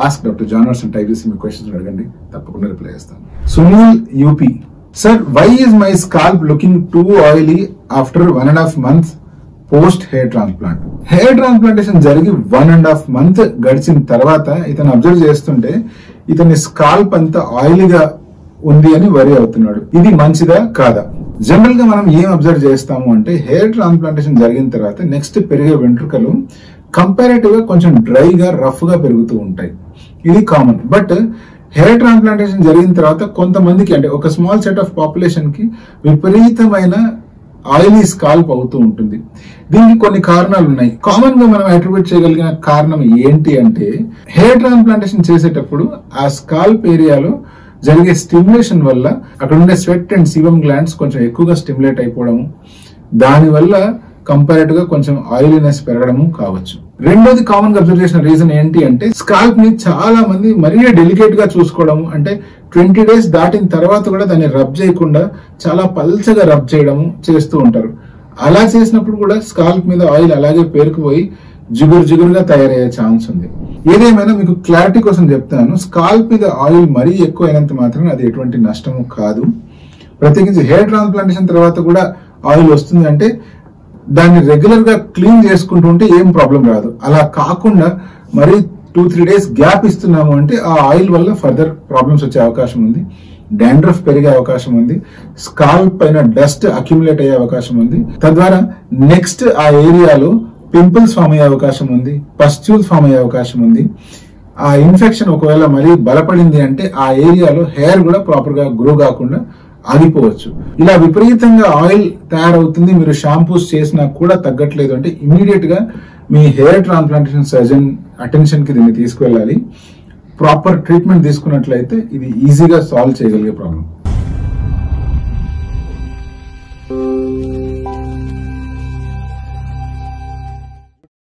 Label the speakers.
Speaker 1: #AskDrJohnWatson type చేసి మీ questions అడగండి, తప్పకుండా రిప్లై చేస్తాను. Sunil UP, sir why is my scalp looking too oily after 1.5 months post hair transplant? Hair transplantation జరిగి 1.5 month గడిచిన తర్వాత ఇతను అబ్జర్వ్ చేస్తుంటే ఇతని స్కాల్ప్ అంతా ఆయిలీగా ఉంది అని వరి అవుతున్నాడు. ఇది మంచిదా కాదా? జనరల్ గా మనం ఏం అబ్జర్వ్ చేస్తాము అంటే హెయిర్ ట్రాన్స్ప్లాంటేషన్ జరిగిన తర్వాత నెక్స్ట్ పెరిగే వెంట్రుకలు కంపారేటివ్ గా కొంచెం డ్రైగా రఫ్ గా పెరుగుతూ ఉంటాయి. ఇది కామన్. బట్ హెయిర్ ట్రాన్స్ప్లాంటేషన్ జరిగిన తర్వాత కొంతమందికి అంటే ఒక స్మాల్ సెట్ ఆఫ్ పాపులేషన్ కి విపరీతమైన ఆయిలీ స్కాల్ప్ అవుతూ ఉంటుంది. దీనికి కొన్ని కారణాలు ఉన్నాయి. కామన్ గా మనం అట్రిబ్యూట్ చేయగలిగిన కారణం ఏంటి అంటే హెయిర్ ట్రాన్స్ప్లాంటేషన్ చేసేటప్పుడు ఆ స్కాల్ప్ ఏరియాలో జరిగే స్టిమ్యులేషన్ వల్ల అక్కడ ఉండే స్వెట్ అండ్ సీబమ్ గ్లాండ్స్ కొంచెం ఎక్కువగా స్టిమ్యులేట్ అయిపోవడము, దానివల్ల కంపారేటివ్ గా కొంచెం ఆయిలీనెస్ పెరగడము కావచ్చు. రెండోది కామన్ గా అబ్జర్వ్ చేసిన రీజన్ ఏంటి అంటే స్కాల్ప్ ని చాలా మంది మరీ డెలికేట్ గా చూసుకోవడము, అంటే 20 days దాటిన తర్వాత కూడా దాన్ని రబ్ చేయకుండా చాలా పల్చగా రబ్ చేయడము చేస్తూ ఉంటారు. అలా చేసినప్పుడు కూడా స్కాల్ప్ మీద ఆయిల్ అలాగే పేరుకుపోయి జిగురుగా తయారయ్యే ఛాన్స్ ఉంది. ఏదేమైనా మీకు క్లారిటీ కోసం చెప్తాను, స్కాల్ప్ మీద ఆయిల్ మరీ ఎక్కువ అయినంత మాత్రం అది ఎటువంటి నష్టము కాదు. ప్రత్యేకించి హెయిర్ ట్రాన్స్ప్లాంటేషన్ తర్వాత కూడా ఆయిల్ వస్తుంది అంటే దాన్ని రెగ్యులర్ గా క్లీన్ చేసుకుంటూ ఉంటే ఏం ప్రాబ్లం రాదు. అలా కాకుండా మరి 2-3 days గ్యాప్ ఇస్తున్నాము అంటే ఆ ఆయిల్ వల్ల ఫర్దర్ ప్రాబ్లమ్స్ వచ్చే అవకాశం ఉంది. డాండ్రఫ్ పెరిగే అవకాశం ఉంది, స్కాల్ప్ పైన డస్ట్ అక్యుములేట్ అయ్యే అవకాశం ఉంది. తద్వారా నెక్స్ట్ ఆ ఏరియాలో పింపుల్స్ ఫామ్ అయ్యే అవకాశం ఉంది, పస్ట్యూల్స్ ఫామ్ అయ్యే అవకాశం ఉంది. ఆ ఇన్ఫెక్షన్ ఒకవేళ మరీ బలపడింది అంటే ఆ ఏరియాలో హెయిర్ కూడా ప్రాపర్ గా గ్రో కాకుండా ఆగిపోవచ్చు. ఇలా విపరీతంగా ఆయిల్ తయారవుతుంది, మీరు షాంపూస్ చేసినా కూడా తగ్గట్లేదు అంటే ఇమీడియట్ గా మీ హెయిర్ ట్రాన్స్ప్లాంటేషన్ సర్జన్ అటెన్షన్ కి దీన్ని తీసుకువెళ్ళాలి. ప్రాపర్ ట్రీట్మెంట్ తీసుకున్నట్లయితే ఇది ఈజీగా సాల్వ్ చేయగలిగే ప్రాబ్లం.